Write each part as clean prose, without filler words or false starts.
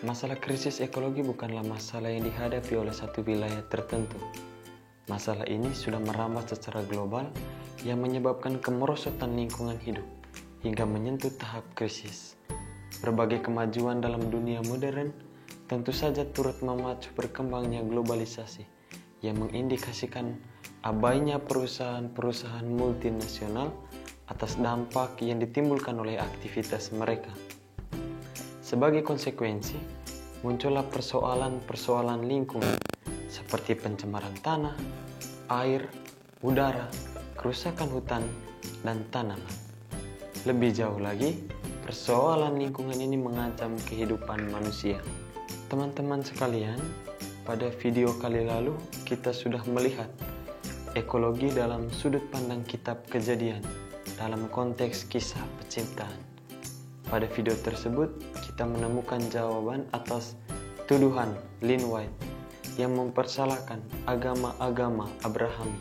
Masalah krisis ekologi bukanlah masalah yang dihadapi oleh satu wilayah tertentu. Masalah ini sudah merambat secara global yang menyebabkan kemerosotan lingkungan hidup hingga menyentuh tahap krisis. Berbagai kemajuan dalam dunia modern tentu saja turut memacu berkembangnya globalisasi yang mengindikasikan abainya perusahaan-perusahaan multinasional atas dampak yang ditimbulkan oleh aktivitas mereka. Sebagai konsekuensi, muncullah persoalan-persoalan lingkungan seperti pencemaran tanah, air, udara, kerusakan hutan, dan tanaman. Lebih jauh lagi, persoalan lingkungan ini mengancam kehidupan manusia. Teman-teman sekalian, pada video kali lalu kita sudah melihat ekologi dalam sudut pandang kitab Kejadian dalam konteks kisah penciptaan. Pada video tersebut, kita menemukan jawaban atas tuduhan Lynn White yang mempersalahkan agama-agama Abrahami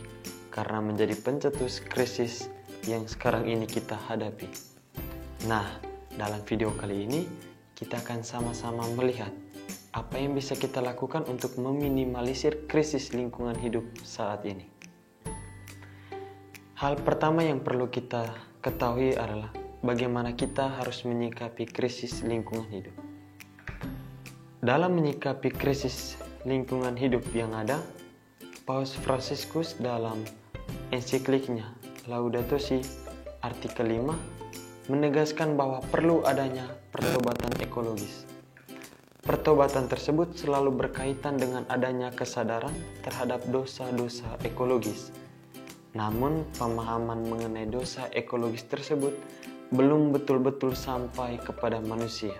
karena menjadi pencetus krisis yang sekarang ini kita hadapi. Nah, dalam video kali ini, kita akan sama-sama melihat apa yang bisa kita lakukan untuk meminimalisir krisis lingkungan hidup saat ini. Hal pertama yang perlu kita ketahui adalah bagaimana kita harus menyikapi krisis lingkungan hidup. Dalam menyikapi krisis lingkungan hidup yang ada, Paus Fransiskus dalam ensikliknya Laudato Si artikel 5 menegaskan bahwa perlu adanya pertobatan ekologis. Pertobatan tersebut selalu berkaitan dengan adanya kesadaran terhadap dosa-dosa ekologis. Namun, pemahaman mengenai dosa ekologis tersebut belum betul-betul sampai kepada manusia.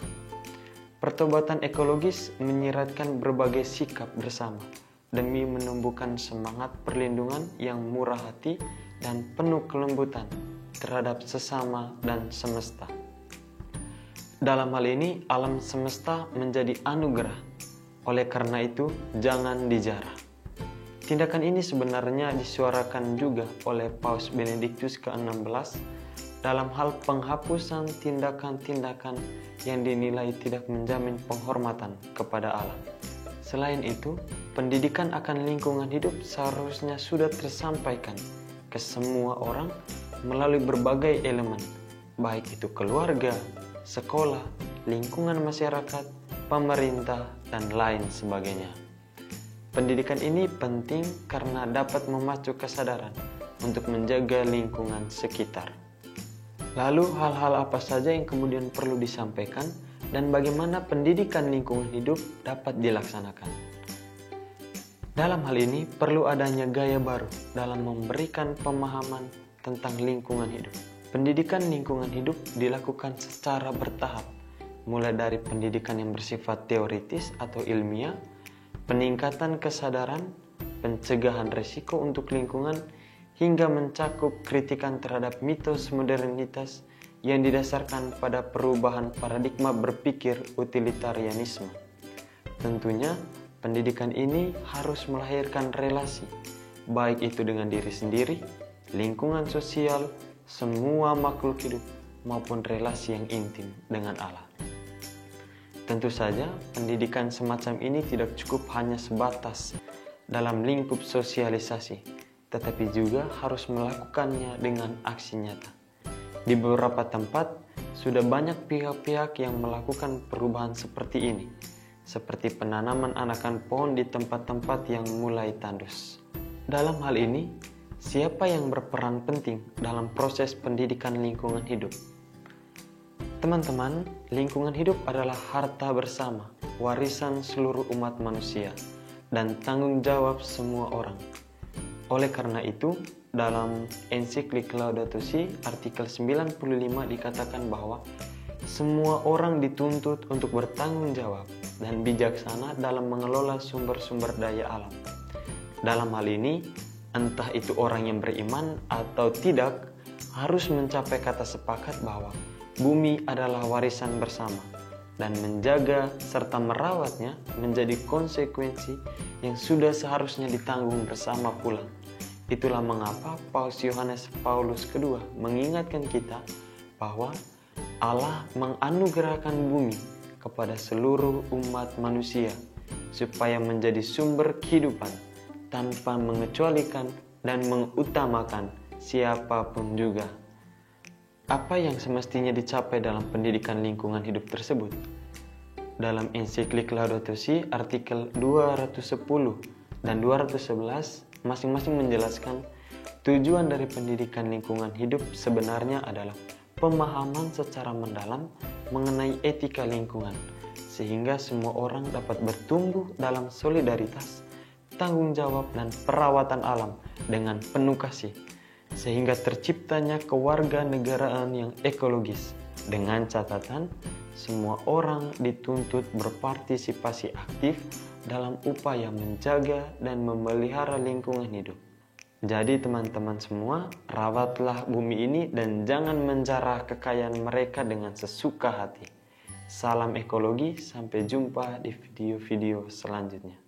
Pertobatan ekologis menyiratkan berbagai sikap bersama demi menumbuhkan semangat perlindungan yang murah hati dan penuh kelembutan terhadap sesama dan semesta. Dalam hal ini, alam semesta menjadi anugerah. Oleh karena itu, jangan dijarah. Tindakan ini sebenarnya disuarakan juga oleh Paus Benediktus ke-16 dalam hal penghapusan tindakan-tindakan yang dinilai tidak menjamin penghormatan kepada alam. Selain itu, pendidikan akan lingkungan hidup seharusnya sudah tersampaikan ke semua orang melalui berbagai elemen, baik itu keluarga, sekolah, lingkungan masyarakat, pemerintah, dan lain sebagainya. Pendidikan ini penting karena dapat memacu kesadaran untuk menjaga lingkungan sekitar. Lalu hal-hal apa saja yang kemudian perlu disampaikan dan bagaimana pendidikan lingkungan hidup dapat dilaksanakan? Dalam hal ini perlu adanya gaya baru dalam memberikan pemahaman tentang lingkungan hidup. Pendidikan lingkungan hidup dilakukan secara bertahap, mulai dari pendidikan yang bersifat teoritis atau ilmiah, peningkatan kesadaran, pencegahan risiko untuk lingkungan, hingga mencakup kritikan terhadap mitos modernitas yang didasarkan pada perubahan paradigma berpikir utilitarianisme. Tentunya, pendidikan ini harus melahirkan relasi, baik itu dengan diri sendiri, lingkungan sosial, semua makhluk hidup, maupun relasi yang intim dengan Allah. Tentu saja, pendidikan semacam ini tidak cukup hanya sebatas dalam lingkup sosialisasi, tetapi juga harus melakukannya dengan aksi nyata. Di beberapa tempat, sudah banyak pihak-pihak yang melakukan perubahan seperti ini, seperti penanaman anakan pohon di tempat-tempat yang mulai tandus. Dalam hal ini, siapa yang berperan penting dalam proses pendidikan lingkungan hidup? Teman-teman, lingkungan hidup adalah harta bersama, warisan seluruh umat manusia, dan tanggung jawab semua orang. Oleh karena itu, dalam ensiklik Laudato Si artikel 95 dikatakan bahwa semua orang dituntut untuk bertanggung jawab dan bijaksana dalam mengelola sumber-sumber daya alam. Dalam hal ini, entah itu orang yang beriman atau tidak, harus mencapai kata sepakat bahwa bumi adalah warisan bersama, dan menjaga serta merawatnya menjadi konsekuensi yang sudah seharusnya ditanggung bersama pula. Itulah mengapa Paus Yohanes Paulus II mengingatkan kita bahwa Allah menganugerahkan bumi kepada seluruh umat manusia supaya menjadi sumber kehidupan tanpa mengecualikan dan mengutamakan siapapun juga. Apa yang semestinya dicapai dalam pendidikan lingkungan hidup tersebut? Dalam ensiklik Laudato Si artikel 210 dan 211 masing-masing menjelaskan tujuan dari pendidikan lingkungan hidup sebenarnya adalah pemahaman secara mendalam mengenai etika lingkungan, sehingga semua orang dapat bertumbuh dalam solidaritas, tanggung jawab, dan perawatan alam dengan penuh kasih, sehingga terciptanya kewarganegaraan yang ekologis. Dengan catatan, semua orang dituntut berpartisipasi aktif dalam upaya menjaga dan memelihara lingkungan hidup. Jadi teman-teman semua, rawatlah bumi ini dan jangan menjarah kekayaan mereka dengan sesuka hati. Salam ekologi, sampai jumpa di video-video selanjutnya.